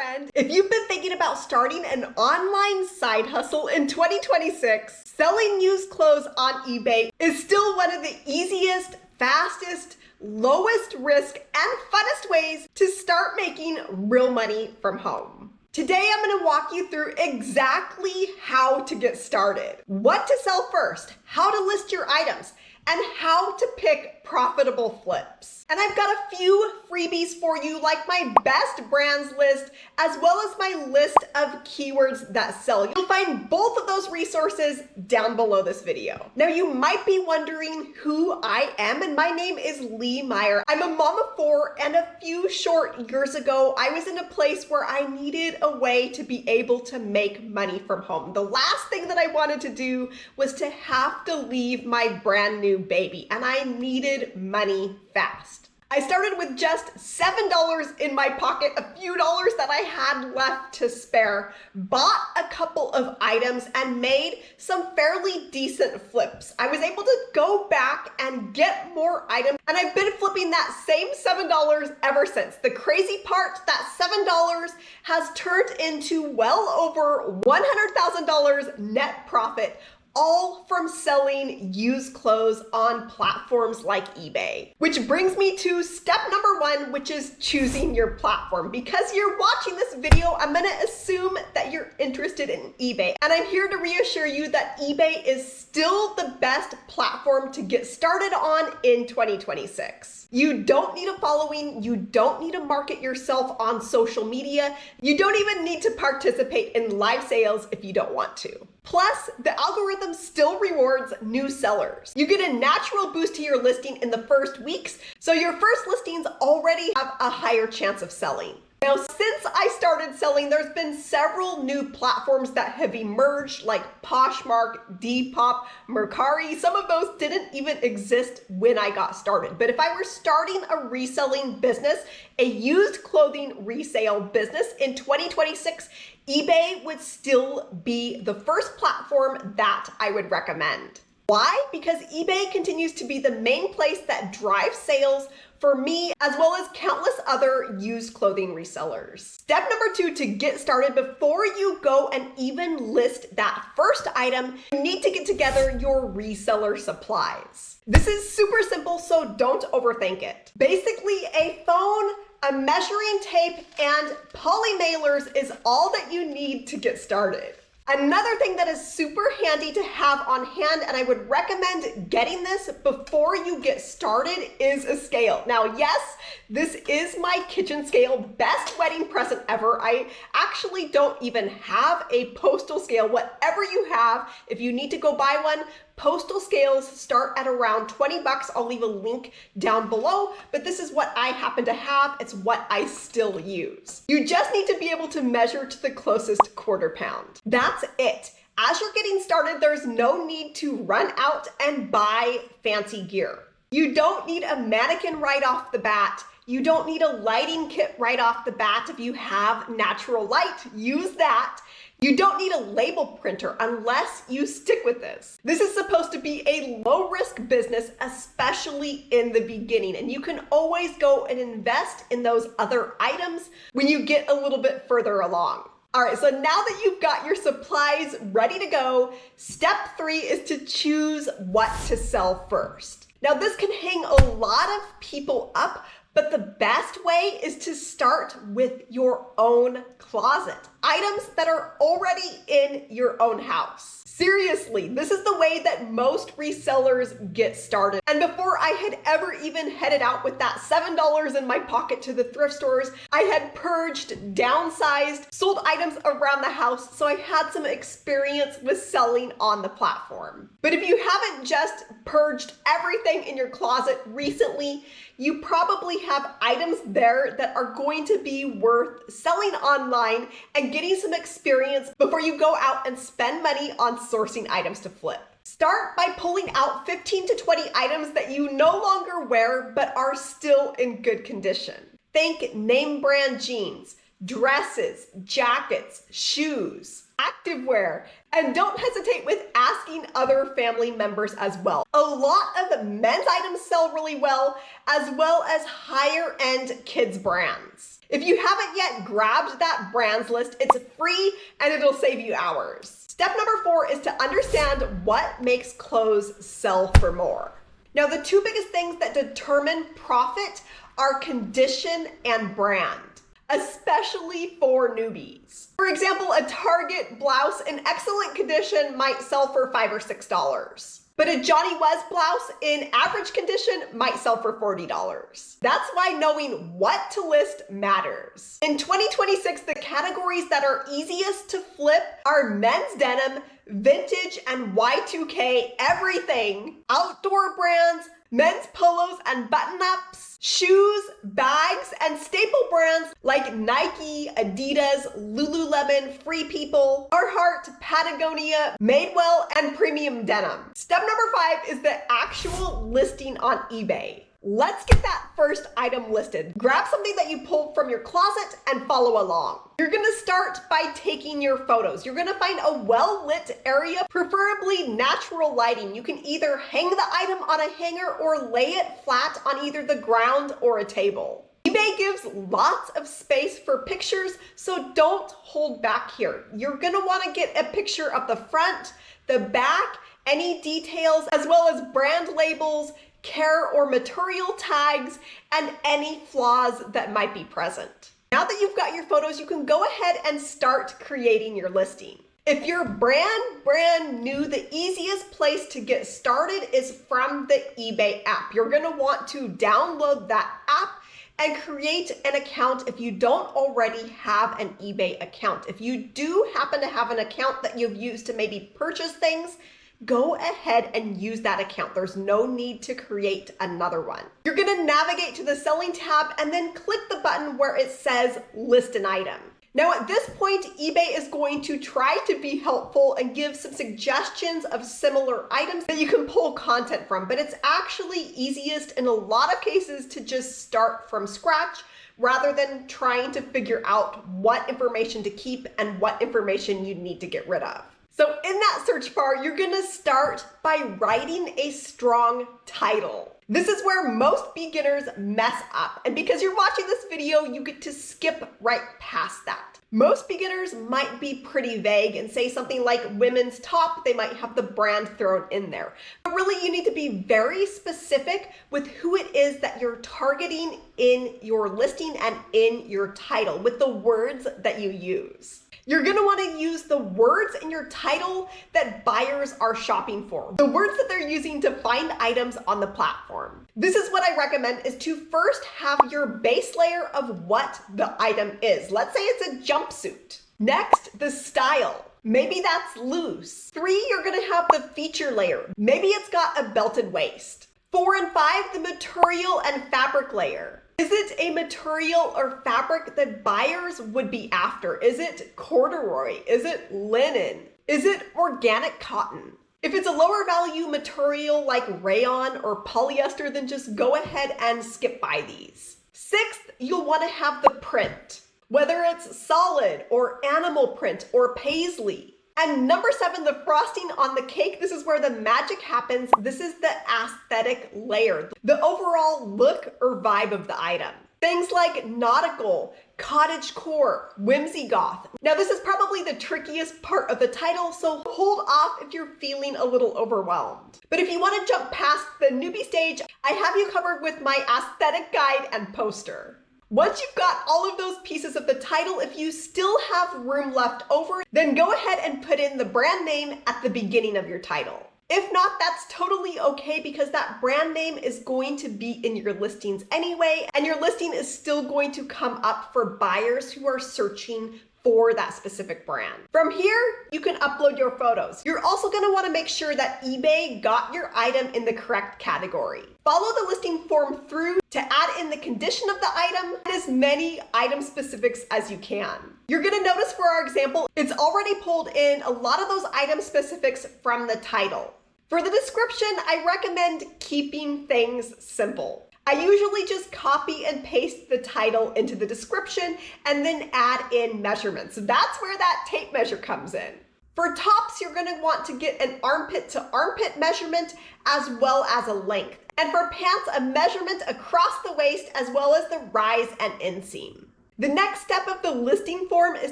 friend. If you've been thinking about starting an online side hustle in 2026, selling used clothes on eBay is still one of the easiest, fastest, lowest risk, and funnest ways to start making real money from home. Today, I'm going to walk you through exactly how to get started, what to sell first, how to list your items, and how to pick profitable flips. And I've got a few freebies for you, like my best brands list, as well as my list of keywords that sell. You'll find both of those resources down below this video. Now, you might be wondering who I am, and my name is LeeMeier. I'm a mom of 4, and a few short years ago, I was in a place where I needed a way to be able to make money from home. The last thing that I wanted to do was to have to leave my brand new baby, and I needed money fast. I started with just $7 in my pocket, a few dollars that I had left to spare, bought a couple of items, and made some fairly decent flips. I was able to go back and get more items, and I've been flipping that same $7 ever since. The crazy part, that $7 has turned into well over $100,000 net profit, all from selling used clothes on platforms like eBay. Which brings me to step number 1, which is choosing your platform. Because you're watching this video, I'm gonna assume that you're interested in eBay. And I'm here to reassure you that eBay is still the best platform to get started on in 2026. You don't need a following, you don't need to market yourself on social media, you don't even need to participate in live sales if you don't want to. Plus, the algorithm still rewards new sellers. You get a natural boost to your listing in the first weeks, so your first listings already have a higher chance of selling. Now, since I started selling, there's been several new platforms that have emerged, like Poshmark, Depop, Mercari. Some of those didn't even exist when I got started. But if I were starting a reselling business, a used clothing resale business in 2026, eBay would still be the first platform that I would recommend. Why? Because eBay continues to be the main place that drives sales for me, as well as countless other used clothing resellers. Step number 2 to get started, before you go and even list that first item, you need to get together your reseller supplies. This is super simple, so don't overthink it. Basically, a phone, a measuring tape, and poly mailers is all that you need to get started. Another thing that is super handy to have on hand, and I would recommend getting this before you get started, is a scale. Now, yes, this is my kitchen scale, best wedding present ever. I actually don't even have a postal scale. Whatever you have, if you need to go buy one, postal scales start at around 20 bucks. I'll leave a link down below, but this is what I happen to have. It's what I still use. You just need to be able to measure to the closest quarter pound. That's it. As you're getting started, there's no need to run out and buy fancy gear. You don't need a mannequin right off the bat. You don't need a lighting kit right off the bat. If you have natural light, use that. You don't need a label printer unless you stick with this. This is supposed to be a low-risk business, especially in the beginning, and you can always go and invest in those other items when you get a little bit further along. All right, so now that you've got your supplies ready to go, step 3 is to choose what to sell first. Now, this can hang a lot of people up, but the best way is to start with your own closet. Items that are already in your own house. Seriously, this is the way that most resellers get started. And before I had ever even headed out with that $7 in my pocket to the thrift stores, I had purged, downsized, sold items around the house, so I had some experience with selling on the platform. But if you haven't just purged everything in your closet recently, you probably have items there that are going to be worth selling online and getting some experience before you go out and spend money on sourcing items to flip. Start by pulling out 15 to 20 items that you no longer wear but are still in good condition. Think name brand jeans, dresses, jackets, shoes, activewear, and don't hesitate with asking other family members as well. A lot of men's items sell really well as higher end kids brands. If you haven't yet grabbed that brands list, it's free and it'll save you hours. Step number 4 is to understand what makes clothes sell for more. Now, the two biggest things that determine profit are condition and brand, especially for newbies. For example, a Target blouse in excellent condition might sell for $5 or $6. But a Johnny Wes blouse in average condition might sell for $40. That's why knowing what to list matters. In 2026, the categories that are easiest to flip are men's denim, vintage, and Y2K everything, outdoor brands, men's polos and button-ups, shoes, bags, and staple brands like Nike, Adidas, Lululemon, Free People, Carhartt, Patagonia, Madewell, and premium denim. Step number 5 is the actual listing on eBay. Let's get that first item listed. Grab something that you pulled from your closet and follow along. You're gonna start by taking your photos. You're gonna find a well-lit area, preferably natural lighting. You can either hang the item on a hanger or lay it flat on either the ground or a table. eBay gives lots of space for pictures, so don't hold back here. You're gonna wanna get a picture of the front, the back, any details, as well as brand labels, care or material tags, and any flaws that might be present. Now that you've got your photos, you can go ahead and start creating your listing. If you're brand new, the easiest place to get started is from the eBay app. You're gonna want to download that app and create an account if you don't already have an eBay account. If you do happen to have an account that you've used to maybe purchase things, go ahead and use that account. There's no need to create another one. You're gonna navigate to the Selling tab and then click the button where it says List an Item. Now at this point, eBay is going to try to be helpful and give some suggestions of similar items that you can pull content from, but it's actually easiest in a lot of cases to just start from scratch rather than trying to figure out what information to keep and what information you need to get rid of. So in that search bar, you're gonna start by writing a strong title. This is where most beginners mess up. And because you're watching this video, you get to skip right past that. Most beginners might be pretty vague and say something like women's top. They might have the brand thrown in there. But really, you need to be very specific with who it is that you're targeting in your listing and in your title with the words that you use. You're gonna wanna use the words in your title that buyers are shopping for, the words that they're using to find items on the platform. This is what I recommend is to first have your base layer of what the item is. Let's say it's a jumpsuit. Next, the style. Maybe that's loose. 3, you're gonna have the feature layer. Maybe it's got a belted waist. 4 and 5, the material and fabric layer. Is it a material or fabric that buyers would be after? Is it corduroy? Is it linen? Is it organic cotton? If it's a lower value material like rayon or polyester, then just go ahead and skip by these. 6th, you'll want to have the print, whether it's solid or animal print or paisley. And number 7, the frosting on the cake. This is where the magic happens. This is the aesthetic layer, the overall look or vibe of the item. Things like nautical, cottagecore, whimsy goth. Now this is probably the trickiest part of the title, so hold off if you're feeling a little overwhelmed. But if you want to jump past the newbie stage, I have you covered with my aesthetic guide and poster. Once you've got all of those pieces of the title, if you still have room left over, then go ahead and put in the brand name at the beginning of your title. If not, that's totally okay because that brand name is going to be in your listings anyway, and your listing is still going to come up for buyers who are searching for that specific brand. From here, you can upload your photos. You're also gonna wanna make sure that eBay got your item in the correct category. Follow the listing form through to add in the condition of the item and as many item specifics as you can. You're gonna notice for our example, it's already pulled in a lot of those item specifics from the title. For the description, I recommend keeping things simple. I usually just copy and paste the title into the description and then add in measurements. So that's where that tape measure comes in. For tops, you're gonna want to get an armpit to armpit measurement as well as a length. And for pants, a measurement across the waist as well as the rise and inseam. The next step of the listing form is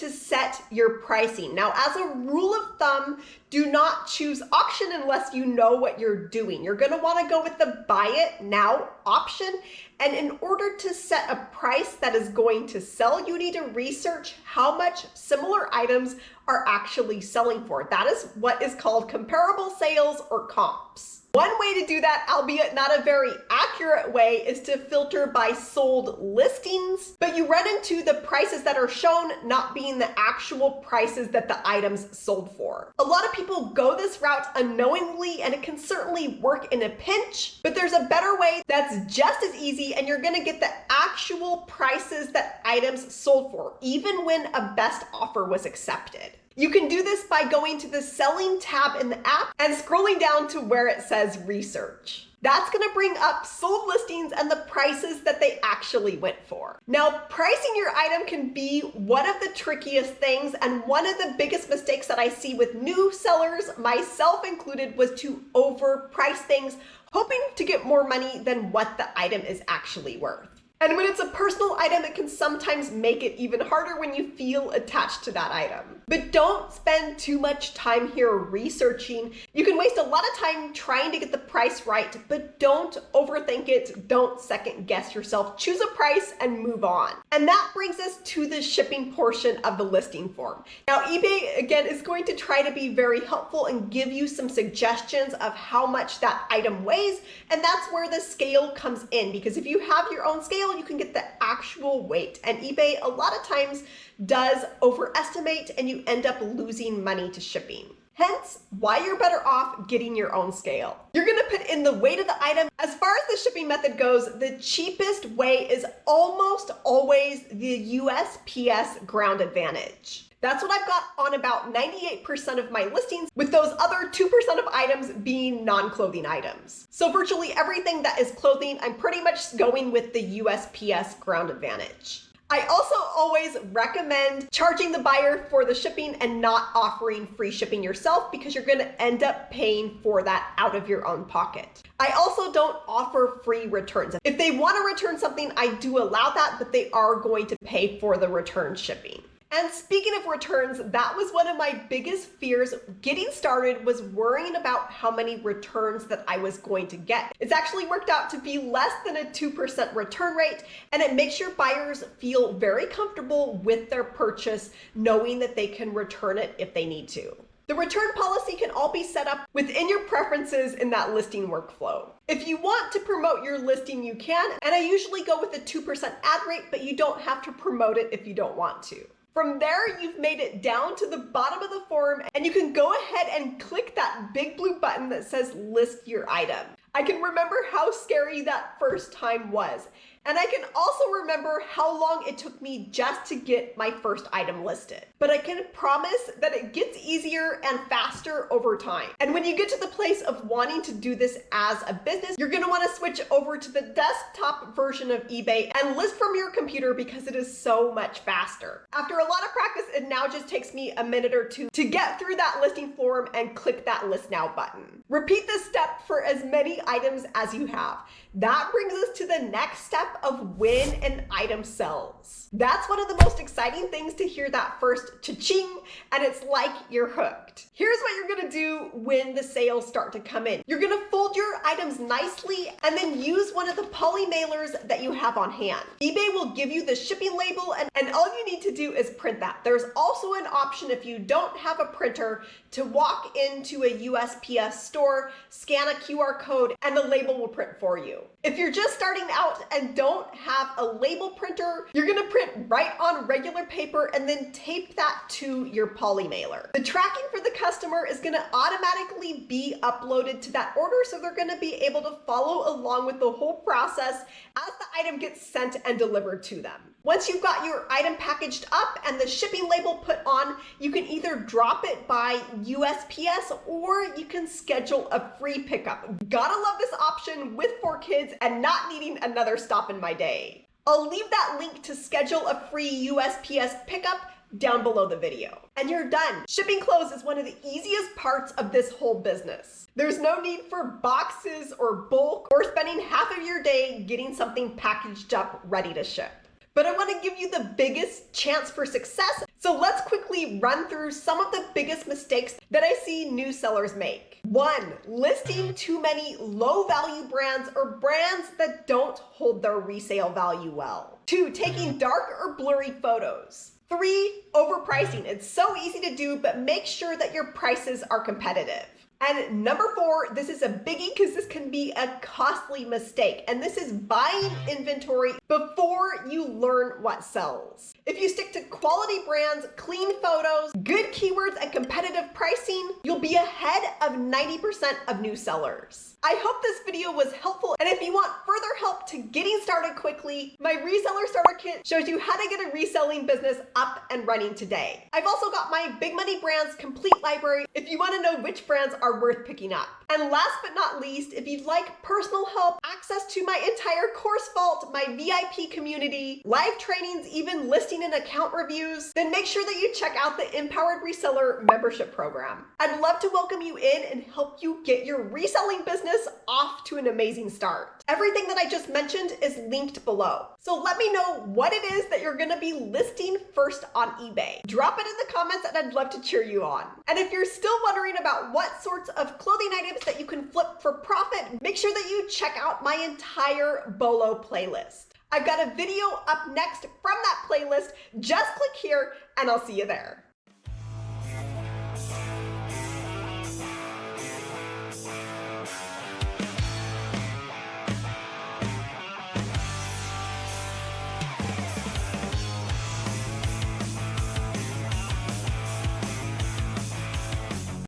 to set your pricing. Now, as a rule of thumb, do not choose auction unless you know what you're doing. You're gonna wanna go with the buy it now option. And in order to set a price that is going to sell, you need to research how much similar items are actually selling for. That is what is called comparable sales or comps. One way to do that, albeit not a very accurate way, is to filter by sold listings, but you run into the prices that are shown not being the actual prices that the items sold for. A lot of people go this route unknowingly, and it can certainly work in a pinch, but there's a better way that's just as easy, and you're gonna get the actual prices that items sold for, even when a best offer was accepted. You can do this by going to the Selling tab in the app and scrolling down to where it says Research. That's gonna bring up sold listings and the prices that they actually went for. Now, pricing your item can be one of the trickiest things, and one of the biggest mistakes that I see with new sellers, myself included, was to overprice things, hoping to get more money than what the item is actually worth. And when it's a personal item, it can sometimes make it even harder when you feel attached to that item. But don't spend too much time here researching. You can waste a lot of time trying to get the price right, but don't overthink it. Don't second guess yourself. Choose a price and move on. And that brings us to the shipping portion of the listing form. Now, eBay, again, is going to try to be very helpful and give you some suggestions of how much that item weighs. And that's where the scale comes in, because if you have your own scale, you can get the actual weight. And eBay a lot of times does overestimate, and you end up losing money to shipping. Hence, why you're better off getting your own scale. You're gonna put in the weight of the item. As far as the shipping method goes, the cheapest way is almost always the USPS Ground Advantage. That's what I've got on about 98% of my listings, with those other 2% of items being non-clothing items. So virtually everything that is clothing, I'm pretty much going with the USPS Ground Advantage. I also always recommend charging the buyer for the shipping and not offering free shipping yourself, because you're gonna end up paying for that out of your own pocket. I also don't offer free returns. If they wanna return something, I do allow that, but they are going to pay for the return shipping. And speaking of returns, that was one of my biggest fears getting started, was worrying about how many returns that I was going to get. It's actually worked out to be less than a 2% return rate, and it makes your buyers feel very comfortable with their purchase, knowing that they can return it if they need to. The return policy can all be set up within your preferences in that listing workflow. If you want to promote your listing, you can, and I usually go with a 2% ad rate, but you don't have to promote it if you don't want to. From there, you've made it down to the bottom of the form, and you can go ahead and click that big blue button that says list your item. I can remember how scary that first time was. And I can also remember how long it took me just to get my first item listed. But I can promise that it gets easier and faster over time. And when you get to the place of wanting to do this as a business, you're gonna wanna switch over to the desktop version of eBay and list from your computer, because it is so much faster. After a lot of practice, it now just takes me a minute or two to get through that listing form and click that list now button. Repeat this step for as many items as you have. That brings us to the next step of when an item sells. That's one of the most exciting things, to hear that first cha-ching, and it's like you're hooked. Here's what you're gonna do when the sales start to come in. You're gonna fold your items nicely and then use one of the poly mailers that you have on hand. eBay will give you the shipping label, and all you need to do is print that. There's also an option, if you don't have a printer, to walk into a USPS store, scan a QR code, and the label will print for you. If you're just starting out and don't have a label printer, you're gonna print right on regular paper and then tape that to your poly mailer. The tracking for the customer is gonna automatically be uploaded to that order, so they're gonna be able to follow along with the whole process as the item gets sent and delivered to them. Once you've got your item packaged up and the shipping label put on, you can either drop it by USPS or you can schedule a free pickup. Gotta love this option with 4 kids and not needing another stop in my day. I'll leave that link to schedule a free USPS pickup down below the video. And you're done. Shipping clothes is one of the easiest parts of this whole business. There's no need for boxes or bulk or spending half of your day getting something packaged up ready to ship. But I want to give you the biggest chance for success, so let's quickly run through some of the biggest mistakes that I see new sellers make. 1, listing too many low-value brands or brands that don't hold their resale value well. 2, taking dark or blurry photos. 3, overpricing. It's so easy to do, but make sure that your prices are competitive. And number 4, this is a biggie because this can be a costly mistake, and this is buying inventory before you learn what sells. If you stick to quality brands, clean photos, good keywords, and competitive pricing, you'll be ahead of 90% of new sellers. I hope this video was helpful, and if you want further help to getting started quickly, my Reseller Starter Kit shows you how to get a reselling business up and running today. I've also got my Big Money Brands complete library if you want to know which brands are worth picking up. And last but not least, if you'd like personal help, access to my entire course vault, my VIP community, live trainings, even listing and account reviews, then make sure that you check out the Empowered Reseller membership program. I'd love to welcome you in and help you get your reselling business off to an amazing start. Everything that I just mentioned is linked below. So let me know what it is that you're gonna be listing first on eBay. Drop it in the comments and I'd love to cheer you on. And if you're still wondering about what sorts of clothing items that you can flip for profit, make sure that you check out my entire Bolo playlist. I've got a video up next from that playlist. Just click here and I'll see you there.